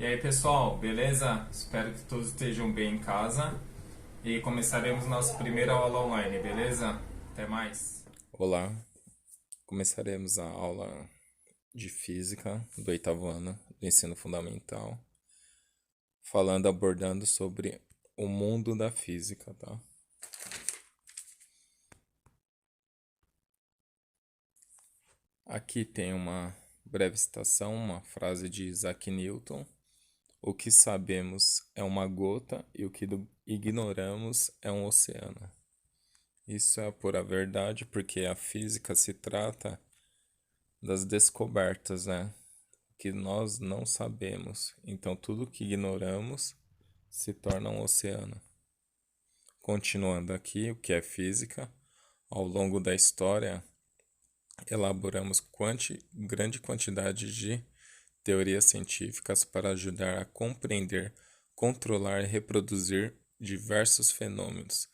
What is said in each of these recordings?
E aí pessoal, beleza? Espero que todos estejam bem em casa e começaremos nossa primeira aula online, beleza? Até mais! Olá, começaremos a aula de física do oitavo ano do ensino fundamental, abordando sobre o mundo da física, tá? Aqui tem uma breve citação, uma frase de Isaac Newton: o que sabemos é uma gota e o que ignoramos é um oceano. Isso é a pura verdade, porque a física se trata das descobertas, né? Que nós não sabemos. Então, tudo que ignoramos se torna um oceano. Continuando aqui, o que é física? Ao longo da história, elaboramos grande quantidade de teorias científicas para ajudar a compreender, controlar e reproduzir diversos fenômenos.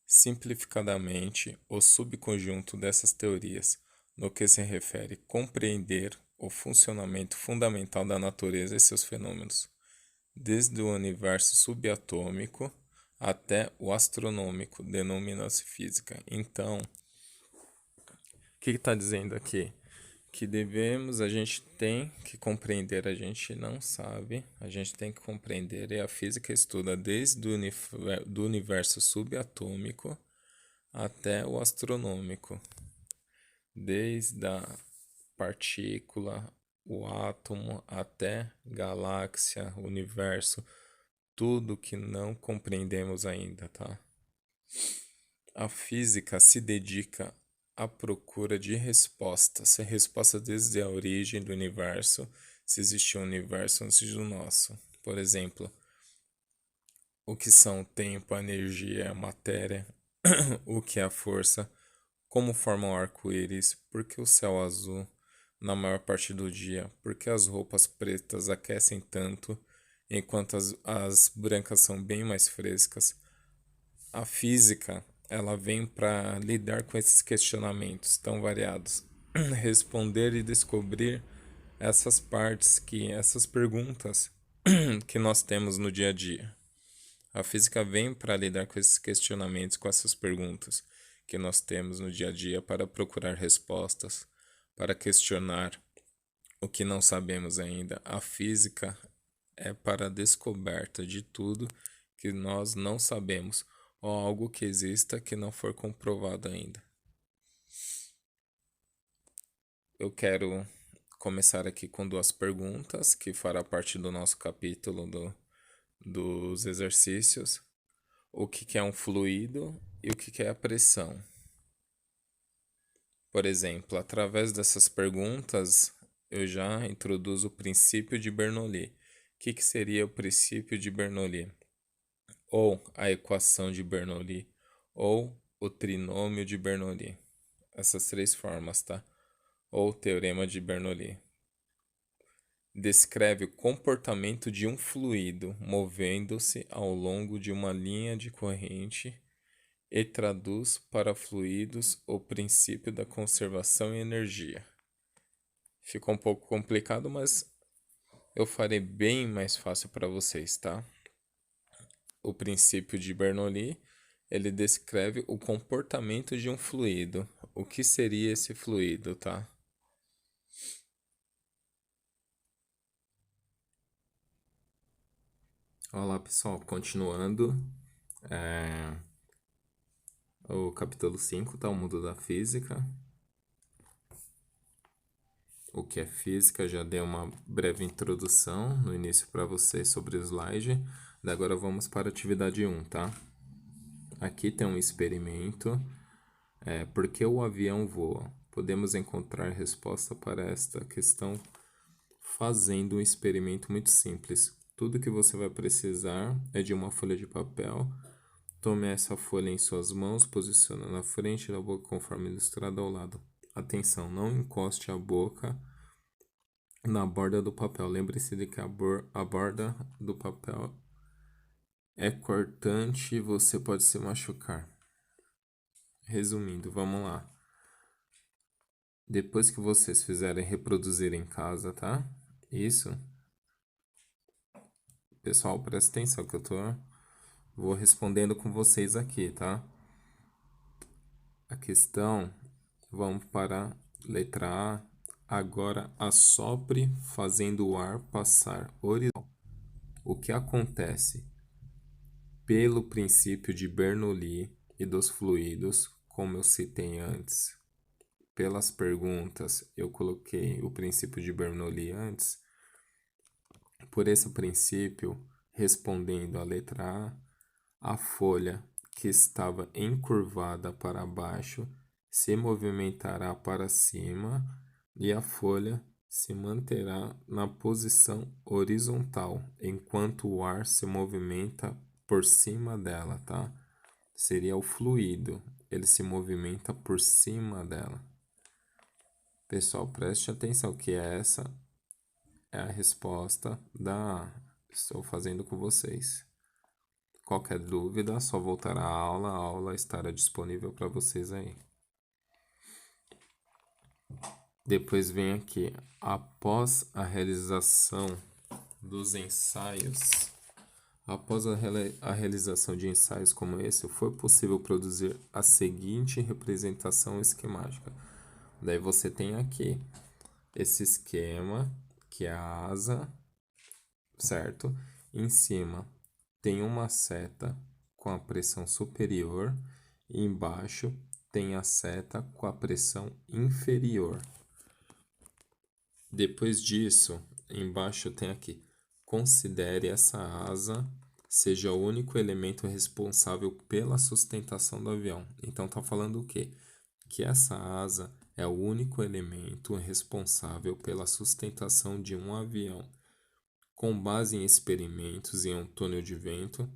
Simplificadamente, o subconjunto dessas teorias, no que se refere a compreender o funcionamento fundamental da natureza e seus fenômenos, desde o universo subatômico até o astronômico, denomina-se física. Então, o que está dizendo aqui? Que a gente tem que compreender, a gente não sabe, a gente tem que compreender, e a física estuda desde do universo subatômico até o astronômico, desde a partícula, o átomo, até galáxia, universo, tudo que não compreendemos ainda, tá? A física se dedica à procura de respostas desde a origem do universo, se existiu um universo antes do nosso. Por exemplo, o que são o tempo, a energia, a matéria, o que é a força, como forma o arco-íris, por que o céu azul na maior parte do dia, por que as roupas pretas aquecem tanto, enquanto as brancas são bem mais frescas. A física, ela vem para lidar com esses questionamentos tão variados, responder e descobrir essas perguntas que nós temos no dia a dia. A física vem para lidar com esses questionamentos, com essas perguntas que nós temos no dia a dia para procurar respostas, para questionar o que não sabemos ainda. A física é para a descoberta de tudo que nós não sabemos ou algo que exista que não for comprovado ainda. Eu quero começar aqui com duas perguntas que fará parte do nosso capítulo dos exercícios. O que é um fluido e o que é a pressão? Por exemplo, através dessas perguntas, eu já introduzo o princípio de Bernoulli. O que seria o princípio de Bernoulli? Ou a equação de Bernoulli, ou o trinômio de Bernoulli. Essas três formas, tá? Ou o teorema de Bernoulli. Descreve o comportamento de um fluido movendo-se ao longo de uma linha de corrente e traduz para fluidos o princípio da conservação e energia. Ficou um pouco complicado, mas eu farei bem mais fácil para vocês, tá? O princípio de Bernoulli, ele descreve o comportamento de um fluido. O que seria esse fluido, tá? Olá, pessoal. Continuando, o capítulo 5, tá? O mundo da física. O que é física? Já dei uma breve introdução no início para vocês sobre o slide. Agora vamos para a atividade 1, tá? Aqui tem um experimento. Por que o avião voa? Podemos encontrar resposta para esta questão fazendo um experimento muito simples. Tudo que você vai precisar é de uma folha de papel. Tome essa folha em suas mãos, posicione na frente da boca conforme ilustrado ao lado. Atenção, não encoste a boca na borda do papel. Lembre-se de que a borda do papel é cortante e você pode se machucar. Resumindo, vamos lá. Depois que vocês fizerem reproduzir em casa, tá? Isso. Pessoal, presta atenção que vou respondendo com vocês aqui, tá? A questão, vamos para a letra A. Agora assopre fazendo o ar passar horizontal. O que acontece? Pelo princípio de Bernoulli e dos fluidos, como eu citei antes, pelas perguntas eu coloquei o princípio de Bernoulli antes. Por esse princípio, respondendo a letra A, a folha que estava encurvada para baixo se movimentará para cima e a folha se manterá na posição horizontal, enquanto o ar se movimenta por cima dela, tá? Seria o fluido, ele se movimenta por cima dela. Pessoal, preste atenção que essa é a resposta da A. Estou fazendo com vocês. Qualquer dúvida, só voltar à aula. A aula estará disponível para vocês aí. Depois vem aqui, após a realização dos ensaios, após a realização de ensaios como esse, foi possível produzir a seguinte representação esquemática. Daí você tem aqui esse esquema, que é a asa, certo? Em cima tem uma seta com a pressão superior e embaixo tem a seta com a pressão inferior. Depois disso, embaixo tem aqui, considere essa asa seja o único elemento responsável pela sustentação do avião. Então tá falando o quê? Que essa asa é o único elemento responsável pela sustentação de um avião. Com base em experimentos em um túnel de vento,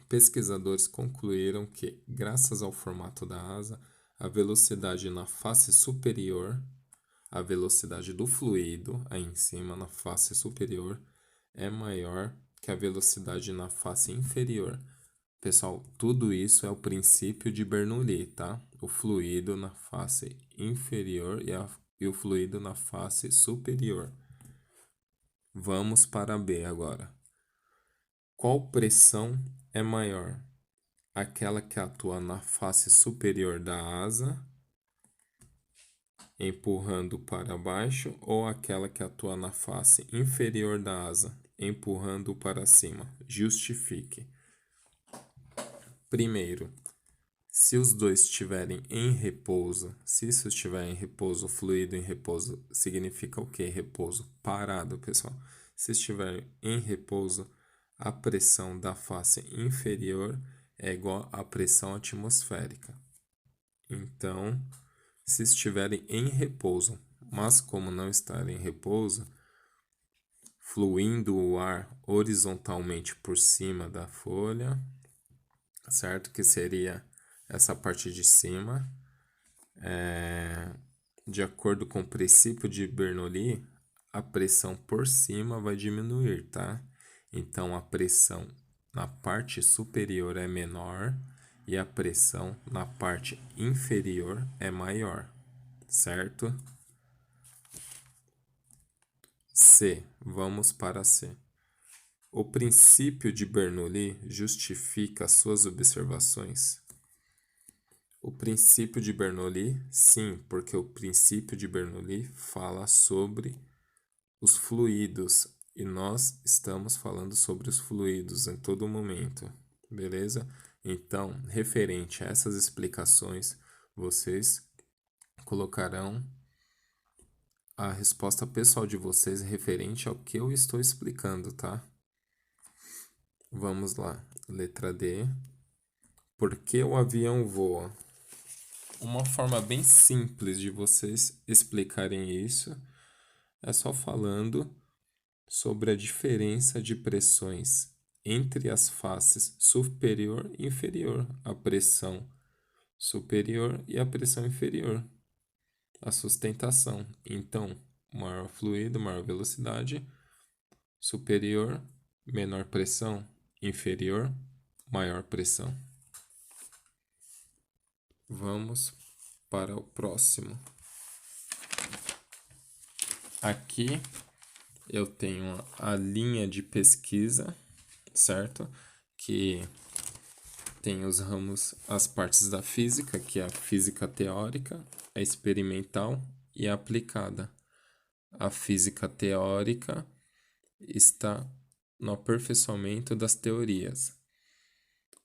pesquisadores concluíram que, graças ao formato da asa, a velocidade na face superior, a velocidade do fluido, aí em cima, na face superior, é maior que a velocidade na face inferior. Pessoal, tudo isso é o princípio de Bernoulli, tá? O fluido na face inferior e o fluido na face superior. Vamos para B agora. Qual pressão é maior? Aquela que atua na face superior da asa, empurrando para baixo, ou aquela que atua na face inferior da asa, empurrando para cima? Justifique. Primeiro, se os dois estiverem em repouso, se isso estiver em repouso, fluido em repouso, significa o quê? Repouso parado, pessoal. Se estiver em repouso, a pressão da face inferior é igual à pressão atmosférica. Então, se estiverem em repouso, mas como não estarem em repouso, fluindo o ar horizontalmente por cima da folha, certo? Que seria essa parte de cima. De acordo com o princípio de Bernoulli, a pressão por cima vai diminuir, tá? Então, a pressão na parte superior é menor e a pressão na parte inferior é maior, certo? C. Vamos para C. O princípio de Bernoulli justifica suas observações? O princípio de Bernoulli, sim, porque o princípio de Bernoulli fala sobre os fluidos e nós estamos falando sobre os fluidos em todo momento, beleza? Então, referente a essas explicações, vocês colocarão a resposta pessoal de vocês referente ao que eu estou explicando, tá? Vamos lá, letra D. Por que o avião voa? Uma forma bem simples de vocês explicarem isso é só falando sobre a diferença de pressões entre as faces superior e inferior, a pressão superior e a pressão inferior, a sustentação. Então, maior fluido, maior velocidade, superior, menor pressão, inferior, maior pressão. Vamos para o próximo. Aqui eu tenho a linha de pesquisa, certo? Que tem os ramos, as partes da física, que é a física teórica, a experimental e a aplicada. A física teórica está no aperfeiçoamento das teorias.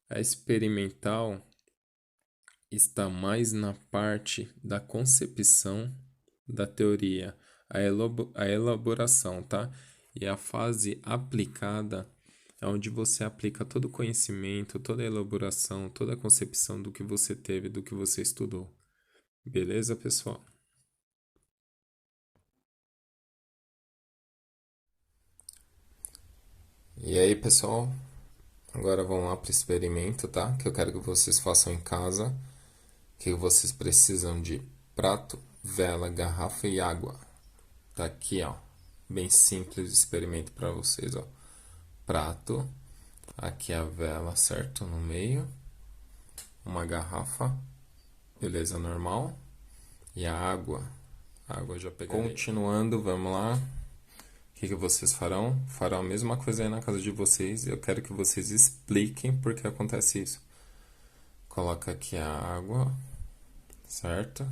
A experimental está mais na parte da concepção da teoria, a elaboração, tá? E a fase aplicada é onde você aplica todo o conhecimento, toda a elaboração, toda a concepção do que você teve, do que você estudou. Beleza, pessoal? E aí, pessoal? Agora vamos lá para o experimento, tá? Que eu quero que vocês façam em casa. Que vocês precisam de prato, vela, garrafa e água. Tá aqui, ó. Bem simples o experimento para vocês, ó. Prato, aqui a vela, certo? No meio. Uma garrafa, beleza, normal. E a água. A água eu já peguei. Continuando, vamos lá. O que vocês farão? Farão a mesma coisa aí na casa de vocês. Eu quero que vocês expliquem por que acontece isso. Coloca aqui a água, certo?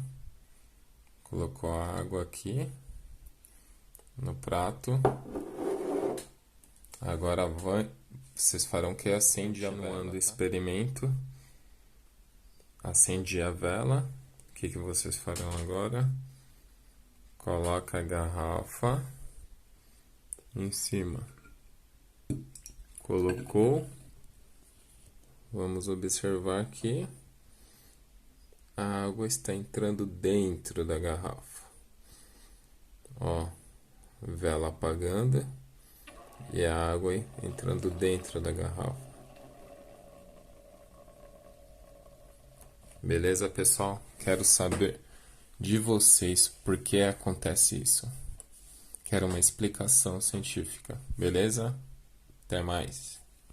Colocou a água aqui no prato. Agora vocês farão que acende a vela, tá? Experimento. Acende a vela. O que vocês farão agora? Coloca a garrafa em cima. Colocou. Vamos observar que a água está entrando dentro da garrafa. Ó, vela apagando e a água entrando dentro da garrafa. Beleza, pessoal? Quero saber de vocês por que acontece isso. Quero uma explicação científica, beleza? Até mais.